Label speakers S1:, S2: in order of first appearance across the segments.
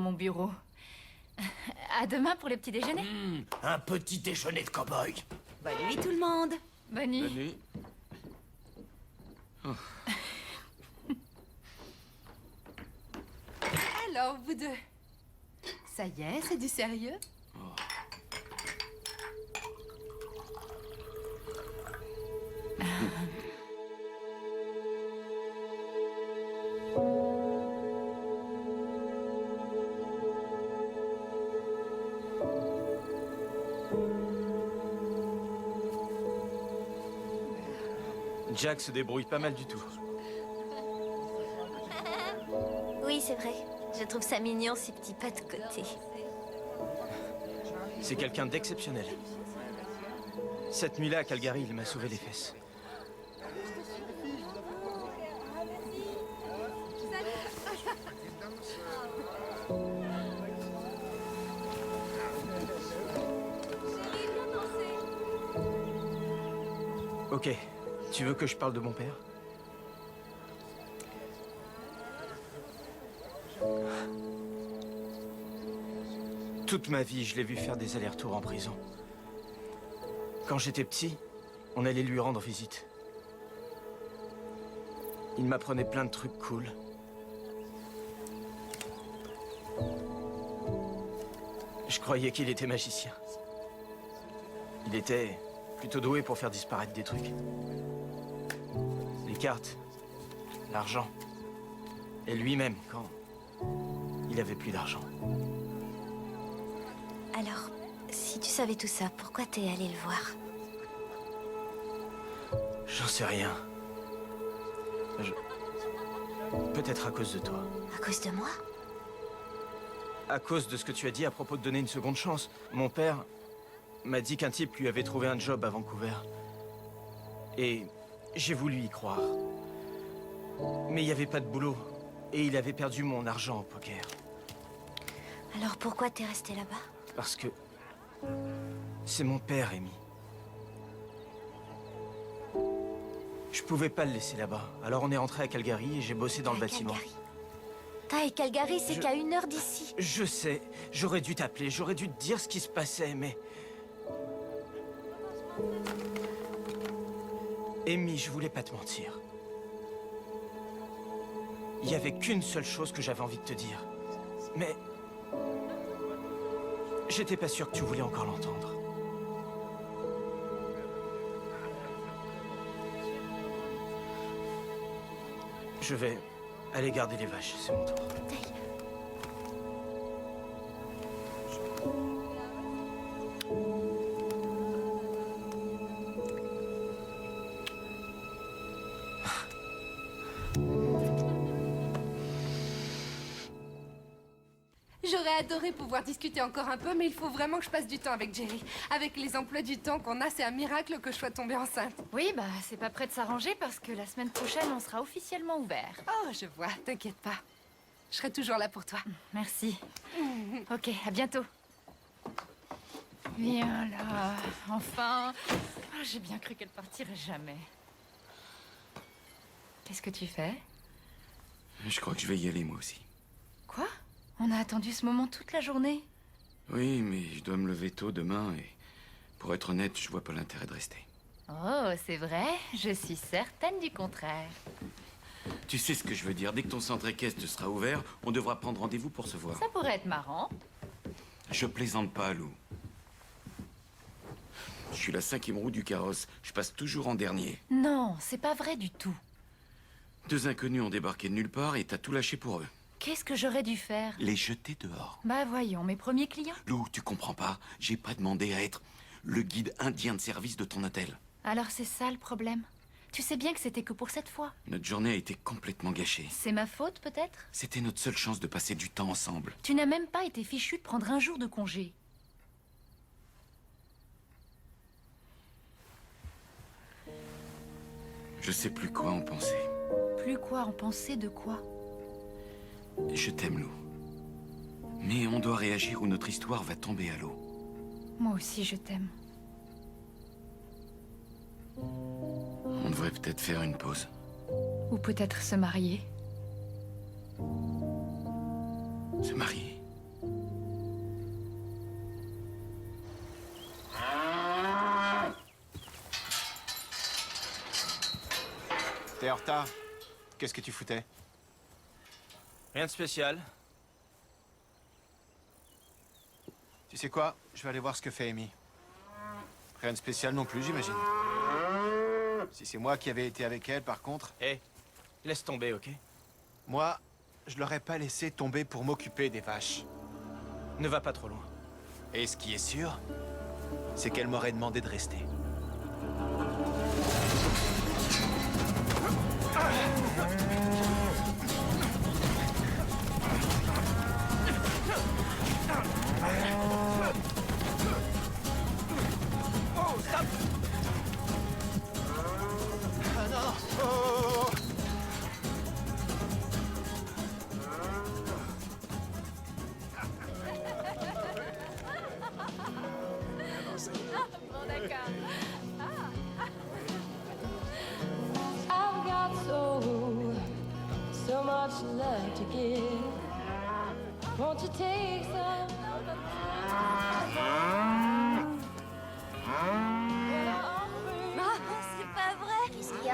S1: mon bureau. À demain pour le petit déjeuner.
S2: Un petit déjeuner de cow-boy.
S3: Bonne nuit tout le monde.
S1: Bonne nuit.
S4: Bonne nuit.
S3: Alors, vous deux. Ça y est, c'est du sérieux?
S4: Jack se débrouille pas mal du tout.
S5: Oui, c'est vrai. Je trouve ça mignon, ces petits pas de côté.
S4: C'est quelqu'un d'exceptionnel. Cette nuit-là, à Calgary, il m'a sauvé les fesses. Ok. Tu veux que je parle de mon père? Toute ma vie, je l'ai vu faire des allers-retours en prison. Quand j'étais petit, on allait lui rendre visite. Il m'apprenait plein de trucs cool. Je croyais qu'il était magicien. Il était plutôt doué pour faire disparaître des trucs. Les cartes, l'argent, et lui-même quand il avait plus d'argent.
S5: Alors, si tu savais tout ça, pourquoi t'es allé le voir?
S4: J'en sais rien. Peut-être à cause de toi.
S5: À cause de moi?
S4: À cause de ce que tu as dit à propos de donner une seconde chance. Mon père m'a dit qu'un type lui avait trouvé un job à Vancouver. Et j'ai voulu y croire. Mais il n'y avait pas de boulot. Et il avait perdu mon argent au poker.
S5: Alors pourquoi t'es resté là-bas?
S4: Parce que c'est mon père, Amy. Je pouvais pas le laisser là-bas. Alors on est rentré à Calgary et j'ai bossé dans le bâtiment.
S5: Et Calgary, c'est qu'à 1 heure d'ici.
S4: Je sais. J'aurais dû t'appeler. J'aurais dû te dire ce qui se passait, mais... Amy, je voulais pas te mentir. Il y avait qu'une seule chose que j'avais envie de te dire. Mais... j'étais pas sûr que tu voulais encore l'entendre. Je vais aller garder les vaches, c'est mon tour.
S3: J'aurais adoré pouvoir discuter encore un peu, mais il faut vraiment que je passe du temps avec Jerry. Avec les emplois du temps qu'on a, c'est un miracle que je sois tombée enceinte.
S1: Oui, bah c'est pas prêt de s'arranger parce que la semaine prochaine, on sera officiellement ouvert.
S3: Oh, je vois, t'inquiète pas. Je serai toujours là pour toi.
S1: Merci. Ok, à bientôt. Viens là, enfin. Ah, j'ai bien cru qu'elle partirait jamais. Qu'est-ce que tu fais?
S6: Je crois que je vais y aller, moi aussi.
S1: Quoi? On a attendu ce moment toute la journée.
S6: Oui, mais je dois me lever tôt demain et... pour être honnête, je vois pas l'intérêt de rester.
S1: Oh, c'est vrai? Je suis certaine du contraire.
S6: Tu sais ce que je veux dire. Dès que ton centre équestre sera ouvert, on devra prendre rendez-vous pour se voir.
S1: Ça pourrait être marrant.
S6: Je plaisante pas, Lou. Je suis la 5e roue du carrosse. Je passe toujours en dernier.
S1: Non, c'est pas vrai du tout.
S6: 2 inconnus ont débarqué de nulle part et t'as tout lâché pour eux.
S1: Qu'est-ce que j'aurais dû faire?
S6: Les jeter dehors.
S1: Bah voyons, mes premiers clients.
S6: Lou, tu comprends pas. J'ai pas demandé à être le guide indien de service de ton hôtel.
S1: Alors c'est ça le problème. Tu sais bien que c'était que pour cette fois.
S6: Notre journée a été complètement gâchée.
S1: C'est ma faute peut-être?
S6: C'était notre seule chance de passer du temps ensemble.
S1: Tu n'as même pas été fichu de prendre un jour de congé.
S6: Je sais plus quoi en penser.
S1: Plus quoi en penser de quoi?
S6: Je t'aime, Lou. Mais on doit réagir ou notre histoire va tomber à l'eau.
S1: Moi aussi je t'aime.
S6: On devrait peut-être faire une pause.
S1: Ou peut-être se marier.
S6: Se marier?
S7: T'es en retard. Qu'est-ce que tu foutais?
S4: Rien de spécial.
S7: Tu sais quoi? Je vais aller voir ce que fait Amy. Rien de spécial non plus, j'imagine. Si c'est moi qui avais été avec elle, par contre...
S4: Hé, laisse tomber, ok?
S7: Moi, je l'aurais pas laissé tomber pour m'occuper des vaches.
S4: Ne va pas trop loin.
S7: Et ce qui est sûr, c'est qu'elle m'aurait demandé de rester.
S2: Oh, stop!
S7: Ah non! Oh!
S1: Bon, d'accord.
S8: I've got so much love to give. Won't you take some?
S5: Ah, c'est pas vrai. Qu'est-ce qu'il y a?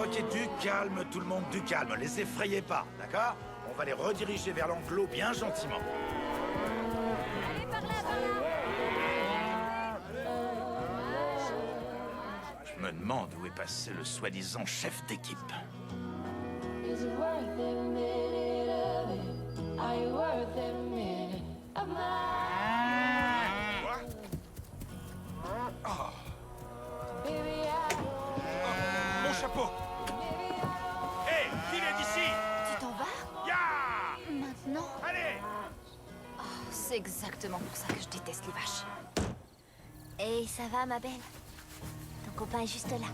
S2: Ok, du calme, tout le monde, du calme. Les effrayez pas, d'accord? On va les rediriger vers l'enclos bien gentiment.
S1: Allez, par là, par là.
S2: Je me demande où est passé le soi-disant chef d'équipe.
S8: Is it worth every minute of it? Are you worth every minute of mine? Baby,
S2: Mon chapeau! Hé, filez d'ici!
S5: Tu t'en vas?
S2: Ya!
S5: Maintenant?
S2: Allez!
S5: C'est exactement pour ça que je déteste les vaches. Et ça va, ma belle? Ton copain est juste là.